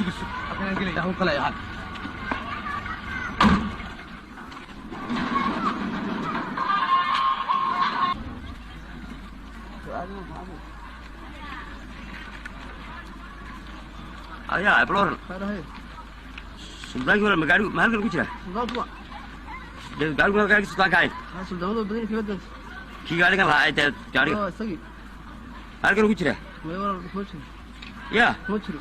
سوق أنا قلي ده هو طلع يا حاج يا بلور سلطان ولا مقالي ما هلقى الكتير سلطان قالوا ما قالوا سلطان كاين سلطان هذا بدين كيف بدين كي قال لك لا أنت قال سقي هلقى الكتير ما يورا كوتشي يا كوتشي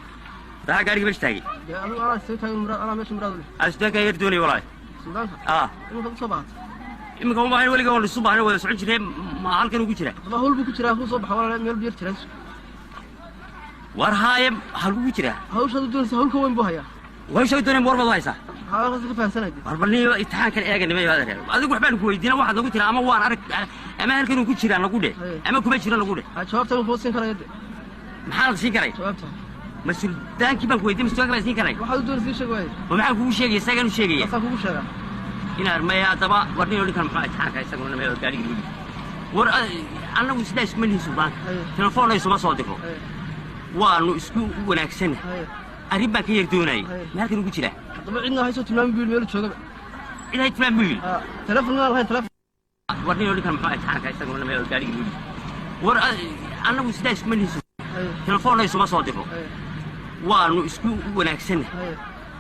راح قال لك بس تاجي أنا سويتها أنا مش مراد أستاك يردوني وراي سلطان إنه كم صباح إما كم واحد ولا قال الصبح أنا ولا سعود جري ما هلقى الكتير ما هو البكتير هو صباح ولا ميل بيرترس ورهايم هلقى الكتير هو شو تدون سهول كوين بوهيا وش يدوني مور والله هذا قصدك فين سنة دي warbalniyo imtixaankan eegan nimay wada reer adigu waxbaan ku weydiina waxa lagu tiraa ama waan arag ama halkan ku jiraan lagu dheh ama kuma jiraan lagu dheh jawaabta ma foosin karay maxaa la siin karay jawaabta mas-uuldaanki baan ku weydiin mas-uulka la siin karay waxaad doon sii sheegay maxaa kugu sheegay isaga inuu sheegay asaa kugu sheega inaan ma hadaba warniyo ninkan maxaa imtixaanka isaguna ma gaari gudbi war anagu sidaa isma lihin subaan telefoon ay soo diro waanu isku wanaagsan arrin baan ka yar doonay halkan ugu jira طبعا عندنا هاي صوت تمام بيقول ميلو شوقة إذا يتمام بيقول تلفون هاي تلفون ورني أقول لك أنا حاجة يستقبلنا ميلو قاري يقول أنا مستعد مني تلفون ليس ما صادقه وأنا إسكو وناكسن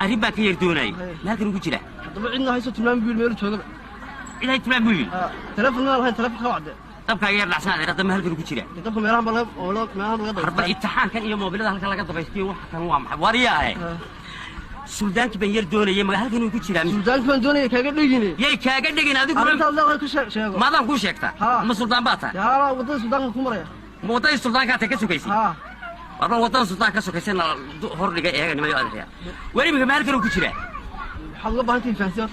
أريبا كي يردوني لكن وجه له طبعا عندنا هاي صوت تمام بيقول ميلو شوقة إذا يتمام بيقول تلفون هاي تلفون خواعد طب كي يرجع سنة إذا تم هالكل وجه له طب ما يرام بالله ولا ما هم غدا حرب الامتحان كان يوم موبيل هالكل لقى ضبيستي واحد كان هو ورياه سلطان كبن يردوني يا ما هالكن وجه له سلطان كبن يردوني كأجد ليجيني يا كأجد ليجيني هذا كل الله كل شيء ما دام كل شيء كتا ما سلطان باتا يا الله وطن سلطان كمرة موطن سلطان كات كسو كيسي والله وطن سلطان كسو كيسي أنا هور لقى إيه ما يقدر وري بك مالك لو كتير حلو بهانتي فانسيات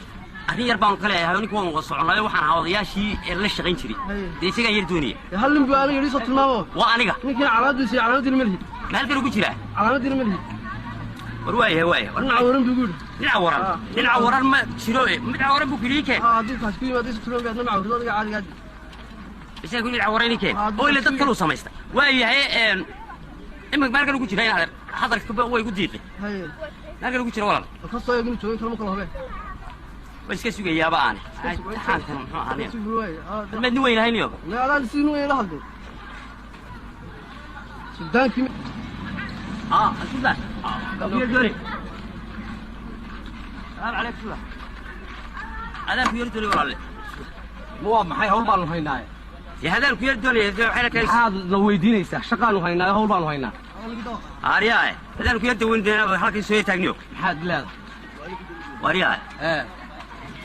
أنا يربان قلة هوني كون وصلنا وحنا عوضيا شيء اللي شغين شري دي شيء غير دنيا هل نبغى أنا يريد صوت الماء وأنا يمكن علامة شيء علامة الملهي مالك لو كتير علامة الملهي رواية نعورن بيقول نعورن ما شروه نعورن بكريكه دي كاسكي ما دي سترون بيدنا معورن عادي عادي بس يقول نعورني كه هو اللي تدخلوا سميسته وهي إما مالك لو كتير هذا حضرك كبا هو يقول ديقي مالك لو كتير ولا خاصة يقول شوي كلام كلام به بس كيسو يا باني ما نوين هاي اليوم لا لا نسينو إيه لحظة سلطان كم السلطان كبير دوري السلام عليكم سلطان هذا كبير دوري ولا مو محي هول بالو هيناي يا هذا كبير دوري حالك هذا لو يدينيسا شقالو هيناي هول بالو هينا أرياه هذا كبير دوري حالك يسوي تاجنيو حد لا ورياه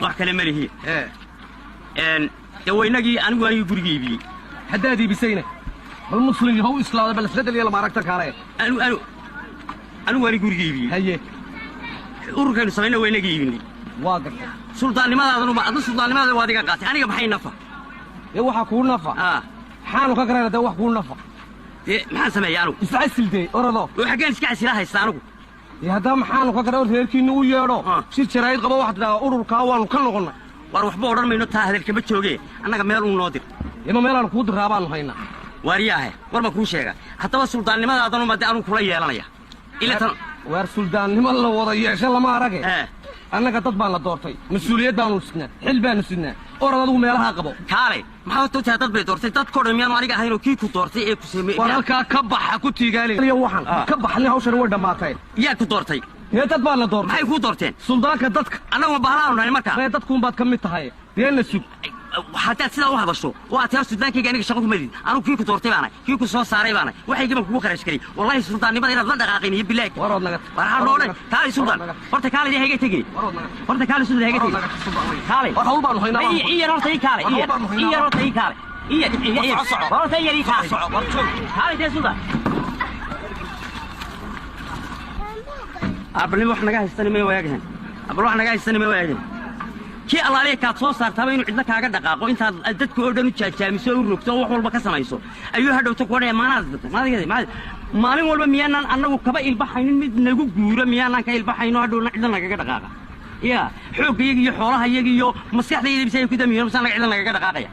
wax kale ma lihi dawaynagii anigu ay gurigeeyay hadaadii bisayna bal muslim yahow islaada bal sadal yala maaragta kaarey anu wari gurigeeyay haye ururkan sameeyna waynagii yimid waa gartay sultaanimadaadanu ma adu sultaanimada waa adiga qaatay aniga maxay nafa waxa ku nafa xaanu ka gareeyay wax ku nafa maxaan sameeyay anigu isaasilday orado waxa gaan iska xasilaha haysta anigu يا هذا محل كذا reerkiina u yeedho si jirayd qabo waxda ururka waanu ka noqonay war waxba oran mayno taa hadalka ma joogay annaga meel uu noo dir ima meel aan ku diraabaan hayna wariyahay war ma ku sheega hadaba sultaannimadaadanu ma aanu kula yeelanaya ila tan war sultaannimo la wada yeesho lama arage annaga dad baan la doortay mas'uuliyad baan u sidnaa xil baan u sidnaa oradadu meelaha qabo kaale maxaa taa dad bay doortay dad koodhan miyaan aniga ahayn oo kii ku doortay ee ku sameeyay waralka ka baxa ku tiigaalay waxan ka baxnay hawshan way dhamaatay yaa ku doortay dad baan la doortay maxay ku doorteen suldaanka dadka anagu bahlaanu nahay marka dadku baad ka mid tahay deena sug حتى تسلا واحد بشو وأتيار سودان كي جاني شغل مدين أنا كيكو تورتي بانا كيكو صوص ساري بانا واحد يجيب كوكو خرج كري والله السلطان نبغى إلى ضد قاقين يبي لك ورد لك ورد نقول كالي سلطان ورد كالي دي هيجي تجي ورد كالي سلطان هيجي تجي كالي ورد بانو هنا إيه رد تيجي كالي إيه رد تيجي كالي إيه ورد تيجي كالي كالي ده سلطان أبلي وإحنا جاي السينما وياجهن أبلي وإحنا جاي السينما وياجهن كي الله عليك كتصور تبين عندك حاجة دقائق وأنت أدتك أردن وتشجع مسوي ركض وحول بكسر ما يسوي أيها هذا تقول ما نازل ما ذي ما لي والله ميانا أنا وكبا البحرين مد نجو جورا ميانا كي البحرين هذا عندنا حاجة دقائق يا حوك يجي حورها يجي يو مسيح ذي بيسوي كده ميانا بس أنا عندنا حاجة دقائق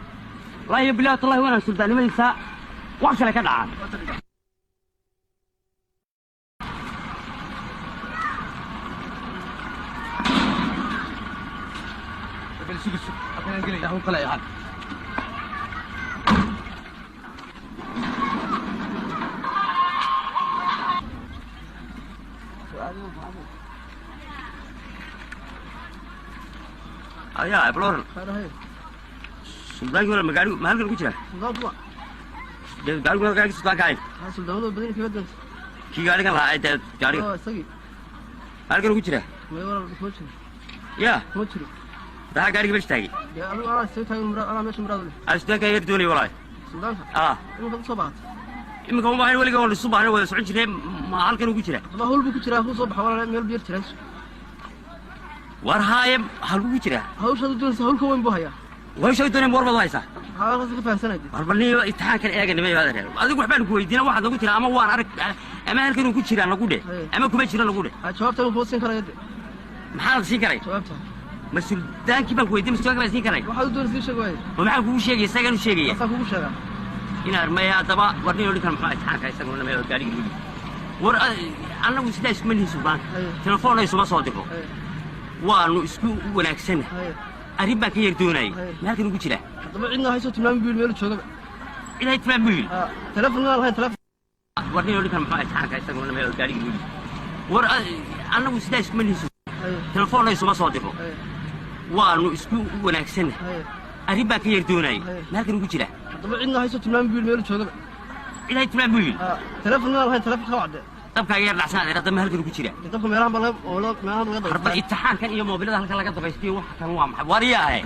لا يبلغ الله وأنا سلطان ما ينسى وعشرة كده عاد سوق أنا قلي هو كلا يا حد يا بلور سلطان ولا مقالو ما هلقوا كجرا سلطان قالوا قالوا سلطان كاين سلطان بدين في بدن كي قال لا انت قالوا سقي هلقوا كجرا ما ورا مشي يا مشي ده قالوا باش تاجي انا سويت هاي انا مش مراد اشتاق يردوني وراي سلطان انه صباح imika uma hayn weliga wala subaxna wada socon jireen ma halkan ugu jira ma hawlbu ku jira ku soo baxay wala meel biir jiran war haayam hal ugu jira hawsha doonaysa hawlka weyn buu hayaa way soo doonay war wada haysa haa ka fahansanay war baniyo imtixaankan eeganimay baad reer adigu waxbaan ku weydiina waxaad ugu jira ama waan arag ama halkan ugu jira lagu dheh ama kuma jira lagu dheh jawaabta uu foosin karay maxaa siin karay jawaabta mas-uuldaanki baan ku weydiin mas-uulka siin karay waxaad doonaysa sheeg waay maxaa kugu sheegay isaga inuu sheegay asaa kugu sheega inaad ma daba warniyo dhinkan maxaa imtixaanka isaguna ma gaariga war annagu sidaa isku manihiin suubaan telefoon ay suma soo diro waanu isku wanaagsan arrin baan ka yar doonayay halkan ugu jira hadaba cidna hayso tilmaam biil meel jooga ilaahay tilmaam biil telefoon ma lahayn telefoon warniyo dhinkan maxaa imtixaanka isaguna ma gaariga war annagu sidaa isku manihiin telefoon ay suma soo diro waanu isku wanaagsan arrin baan ka yar doonayay halkan ugu jira hadaba cidna hayso tilmaam biil meel jooga ilaahay tilmaam biil telefoon ma lahayn telefoon ka wacde dabka yar dhacsan qadama halkan ugu jira dabka meelaha bal oo meelaha laga dabay harba imtixaankan iyo moobilada halkan laga dabaystay wax kan waa maxay wariyahay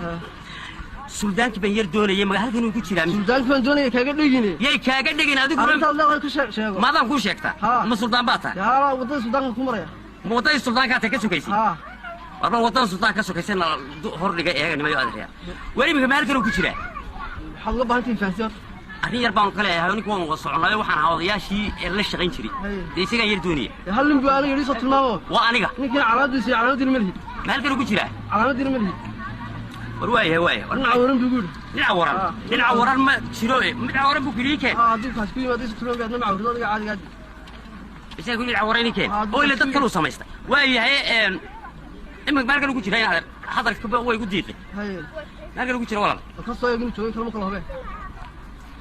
suldaanki baan yar doonayay ma halkan ugu jira suldaanki baan doonayay kaaga dhigin yay kaaga dhigin adigu Allah ka sheego maadaan ku sheegta ma suldaan baa tahay yaa wadada suldaanka ku maraya wadada suldaanka ta ka sugaysi warba wadada suldaanka ka sugaysana hor dhiga eeganimay adeer wari ma halkan ugu jira waxaad uga baahan tahay fahansiin arrin yar baan kale ahay ninka waan soconay waxaan hawadayaashii la shaqayn jiray deesaga yar doonaya hal nin baa aniga soo tilmaamo waa aniga ninka calaamadiisa malhi halkan ugu jira calaamadiina malhi war waaya warna waran buguud dhinaca waran ma jiro dhinaca waran buu kiriike hadii kaas ku yimaado tilmaam baad ma awrado adiga caadiga isaga ku dhinaca waran keen oo ila dad kale u sameystay waayahay imika halkan ugu jira inaad hadalka way ugu diiqay halkan ugu jira walaal ka soo eegin joogay kalma kala habeen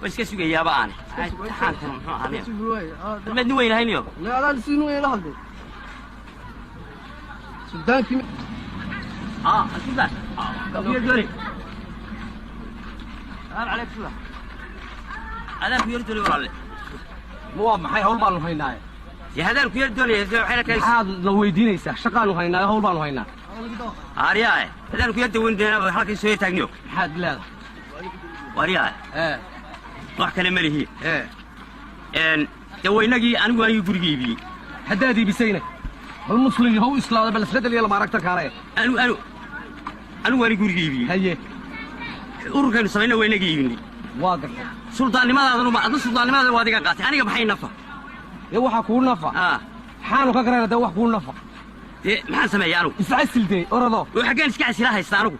iska sugayaaba aan imtixaankan muxuu ahaanay mid weyn hayniyo la alaan siin weyn la hadlay suldaanki suldan abiyo dori salaam alaykum adaan ku yar dori walaal waa maxay hawl baan haynaa ya hadaan ku yar dori waxay ka maxaad la weydiinaysaa shaqaanu haynaa hawl baan haynaa ariyaay hadaan ku yar daweyndeena halkii soo taagniyo maxaad leedahay wariyaay wax kale ma lihi dawaynagii anigu gurigii iibiyey haddaad iibisayna hal muslim haw islaada bal isla daliya lama aragta kaare anigu gurigii iibiyey haye ururkaynu samayna waa inagii iibinay waa garta suldaannimadaadanu adna suldaannimadaada waa adiga qaatay aniga maxay nafa ee waxaa kuu nafa maxaanu ka garayna dee wax kuu nafa dee maxaan sameeyey anigu iscasiltee orado oo xaggeen iska casilaa haysta anigu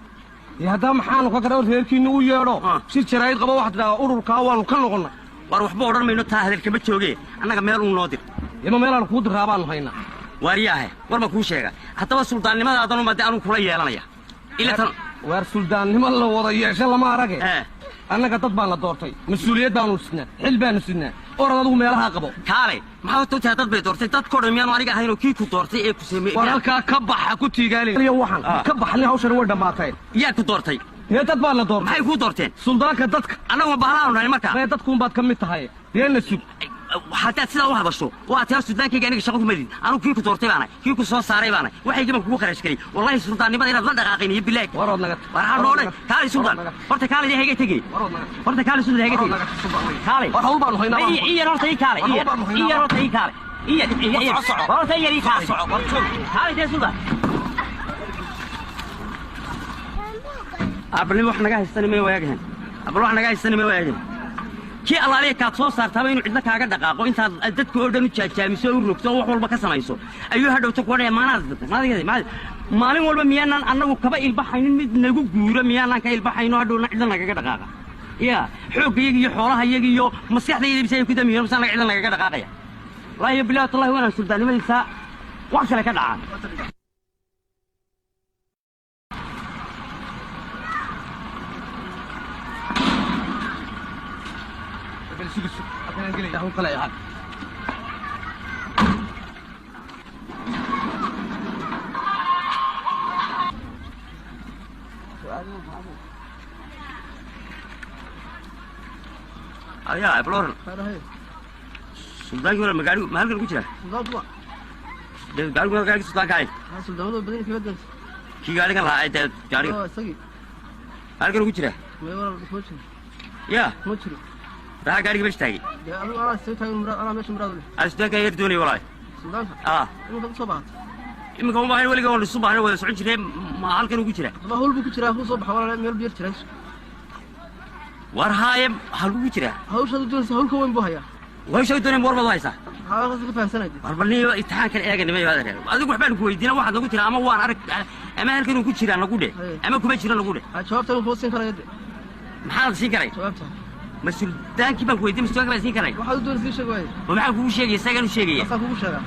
haddaa maxaanu ka garan reerkiinna u yeedho shir jaraa'id qaba waxaad tidhahdaa ururkaa waanu ka noqonnay war waxba odhan mayno taa hadalkama joogee annaga meel uu noo dir ima meelaan kuu diraa baanu haynaa waariyaahe war ma kuu sheega haddaba suldaannimadaadanu ma dee anugu kula yeelanaya waar suldaannimo la wada yeesho lama arage annaga dad baan la doortay mas-uuliyad baanu sidnaa xil baanu sidnaa orad adigu meelahaa qabo kaale maxaa togtaa dad bay doortay dadkoo dhan miyaanu aniga ahaynoo kii ku doortay ee ku sameeyey war halkaa ka baxa ku tiigaaliyo waxaan ka baxnay hawshan way dhammaatay yaa ku doortay dee dad baan la doortay maxay kuu doorteen suldaanka dadka annagu ma bahlaanu nahay markaa mee dadkuunbaad ka mid tahay deena sug haddaad sidaa u hadasho waa taa suldaankayga aniga shaqo kuma did anugu kii ku doortay baanay kii ku soo saaray baanay waxaygiiba kugu kharash garay wallahi suldaannimada inaad la dhaqaaqayn iyo bilaag warood naga waxaa noolay kaali suldaan horta kaali hayga tegey horta kaali suldaan hayga tegey kaali war hawl baanu haynaa iyo horta ii kaali iyo horta ii kaali iyo horta ii kaali kaali dee suldaan abli wax naga haystani ma waagahan abli wax naga haystani ma waagahan kii allaaliya kaad soo saartaaba inuu cidla kaaga dhaqaaqo intaad dadka oo dhan u jaajaamiso u rogto wax walba ka samayso ayuu hadhowta ku odhanaya maanaad maalin walba miyaanaan annagu kaba ilbaxaynin mid nagu guuro miyaanaan ka ilbaxayno hadhowna cidla nagaga dhaqaaqa ya xooggayaga iyo xoolahayaga iyo maskaxdayda bisay ku damiyo masaan cidla nagaga dhaqaaqaya wallaahi bilahi tallahi waanaan suldaannimadiisa wax kale ka dhacaa قال سوق السوق أنا قال لي هو طلع هذا يا بلور هذا هي سلطان ولا مقالو ما هلقى كجرا سلطان طلع قالوا قال سلطان كاين هذا سلطان بدين كيف بدنس كي قال لك لا انت قال سقي هلقى كجرا ما يورا مشري يا مشري راح قال باش تاجي أنا سويت أنا ماشي مراد اسدك يردوني والله سلطان إنه بدو صباح imika uma hayn weliga oo subaxna wada socon jireen ma halkan ugu jira ما هو اللي بكتير هو صباح ولا ميل بير ترى war haayem hal ugu jira هو شو تدون سهول كوين بوهيا way soo dooneen war bad haysa هذا قصدك فاهم سنة war balniyo imtixaankan eegana ma yaadeen adigu waxbaan ku weydiina waxaad nagu tira ama waan arag ama halkan ugu jira nagu dhe ama kuma jira nagu dhe جوابته هو سين كلا يد maxaad siin karay جوابته mas-uultaankii baan ku weydiin mas-uulka baan siin karay واحد دون زي شوي oo maxaan kugu sheegaya isagaan u sheegaya بس أكو شغله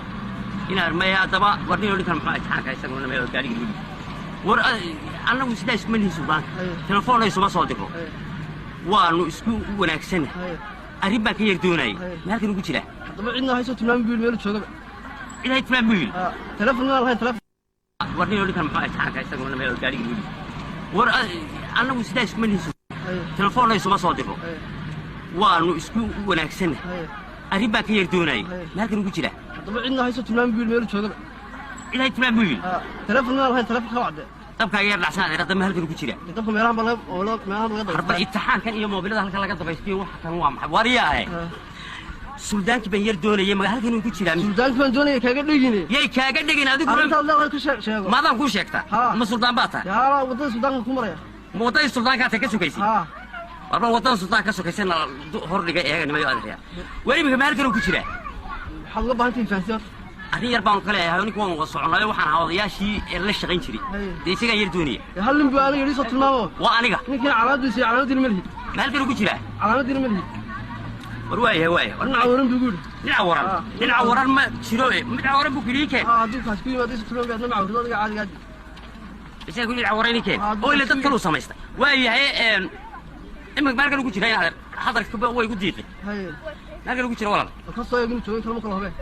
inaan maya haddaba warniyo dhinkan maxaa imtixaanka isaguna meel gaadhiga lagu war annagu sidaa isuma lihi suldaanka telefoon isuma soo diro waanu isku wanaagsanahay arrin baan ka yar doonayay halkan ugu jira طبعا عندنا هاي صوت تمام بيقول ميل شو ilaahay timaan buu yidhi تلفون ما هاي تلفون warniyo dhinkan maxaa imtixaanka isaguna meel gaadhiga lagu war annagu sidaa isuma lihi telefoon isuma soo diro waanu isku wanaagsanahay arrin baan ka yar doonayay halkan ugu jira طبعا عندنا هاي صوت تمام بيقول ميل شو ilaahay timaan buu yidhi تلفون ما هاي تلفون كواعد dabkaaga yar dhacsan ee qadama halkan ugu jira تلفون ميلان بلا ولا ميلان بلا harba imtixaankan iyo moobilada halkan laga dabaystiyo waxa kan waa maxay wariyaahe suldaankii baan yar doonayay ma halkan ugu jira سلطان كان دوني كاجا دغيني yay kaaga dhigin adigu أنت الله كل شيء شيء maadaan kuu sheegtaa ma suldaan baa tahay يا وضع سلطان كمرة ma wadadii suldaankaa ka sokaysay ها warba wadada suldaanka ka sokaysayna hordhiga eega nimayo adeeraya weli imika ma halkan ugu jira حلقة بانتي فانسير arrin yar baan kale ahay ninka waan wada soconayo waxaan ahaa odayaashii ee la shaqayn jiray dee isagaan yar doonaya هل نبي أنا يريد صوت الماما waa aniga يمكن علامة الملهي ma halkan ugu jira علامة الملهي war waayahay waaya أنا عورن بيقول dhinaca waran ma jiro dhinaca waran buu keliya keen دوك هسكوي ما ديس تلون قاعد نمع ورد عادي عادي isaga ku dhinaca waran keen oo ila dad kale u samaystay waayahay imika halkan ugu jira inaad hadalka way ku diiqay هاي halkan ugu jira walaal القصة يقولون شوي كلام كله به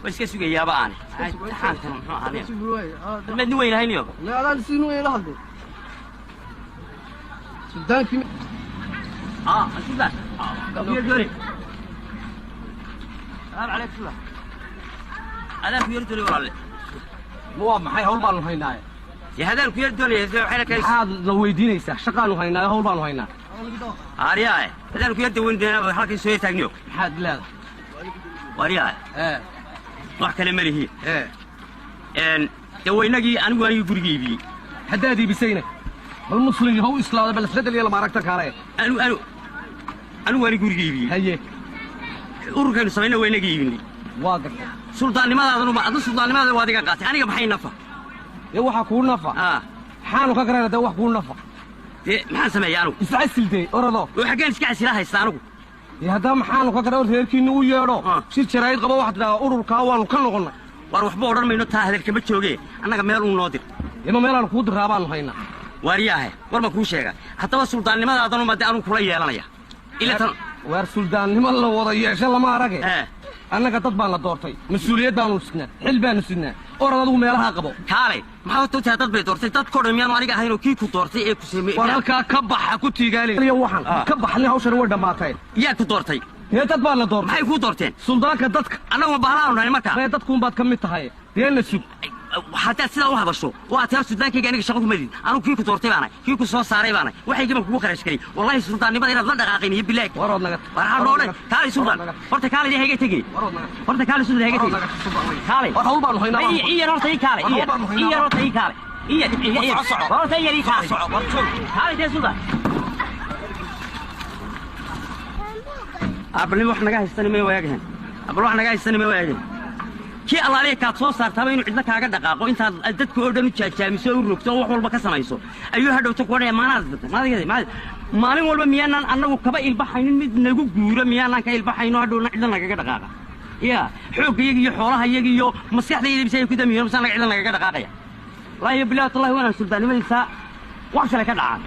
way iska sugayaaba aani imtixaankan muxuu ahaanaya شوي mid ni weynahayniyo لا لا نسينو إيه لحظة سلطان كم suldan yar doonay salaam calaykum suldan adaan ku yar doonay walaalle waa maxay hawl baanu haynaa ya hadaan ku yar doonay waxayna kay maxaad la weydiinaysaa shaqaanu haynaa hawl baanu haynaa aariyaa hadaan ku yar daweyndeena halkii soo taagniyo maxaad leedahay wariyaa wax kale ma lihi daweynagii anigu guriga iibiyey haddaad iibisayna bal muslimkii haw islaada bal isbedel iyo lama aragta kaale anigu guriga iibiyey haye ururkaynu samayna waynaga iibinay waa garta suldaannimadaadanu adna suldaannimadaada waa adiga qaatay aniga maxay nafa dee waxaa kuu nafa maxaanu ka garana dee wax kuu nafa dee maxaan sameeya anigu iscasilday orado oo xaggeen iska casilaa haysta anigu dee haddaba maxaanu ka gara reerkiinna u yeedho shir jaraa'id qaba waxaad tidhahdaa ururkaa waanu ka noqonnay war waxba odhan mayno taa hadalkama joogee annaga meel uu noo dir ima meelaan kuu diraa baanu haynaa waariyaahe war ma kuu sheega haddaba suldaannimadaadanu ma dee anu kula yeelanaya ila tan waar suldaannimo la wada yeesho lama arage annaga dad baan la doortay mas-uuliyad baanu sidnaa xil baanu sidnaa orad adigu meelahaa qabo kaalay maxaad u tahay dad bay doortay dadkoo dhan miyaanu aniga ahaynoo kii ku doortay ee ku sameeyey war halkaa ka baxa ku tiigaaliya waxaan ka baxni hawshani way dhammaatay yaa ku doortay dee dad baan la doortay maxay kuu doorteen suldaanka dadka annaguma bahlaanu nahay markaa mee dadkuunbaad ka mid tahay dee na sug haddaad sidaa u hadasho waa taa suldaankayga aniga shaqo kuma lidin anugu kii ku doortay baanahay kii ku soo saaray baanahay waxaygiiban kugu kharash gelay wallahi suldaannimada inaad la dhaqaaqayn iyo bilaag warood naga waxaa noodhay kaalay suldaan horta kaalay hayga tegey horta kaalay suldaan hayga tegey kaalay war hawl baanu haynaa iyar horta ii kaalay iyar horta ii kaalay iyar horta iyar ii kaalay kaalay tee suldaan abni wax naga haystani may waagahan abal wax naga haystani may waagahan kii allaaliya kaad soo saartaaba inuu cidla kaaga dhaqaaqo intaad dadka oo dhan u jaajaamiso oo u rogto oo wax walba ka samayso ayuu hadhowta ku odhaya maalin walba miyaanaan annagu kaba ilbaxaynin mid nagu guura miyaanaan ka ilbaxayno hadhowna cidla nagaga dhaqaaqa ya xooggayaga iyo xoolahayaga iyo maskaxdayda bisay ku damiyo masaan naga cidla nagaga dhaqaaqaya wallaahi bilahi tallahi waanaan suldaannimadiisa wax kale ka dhacaan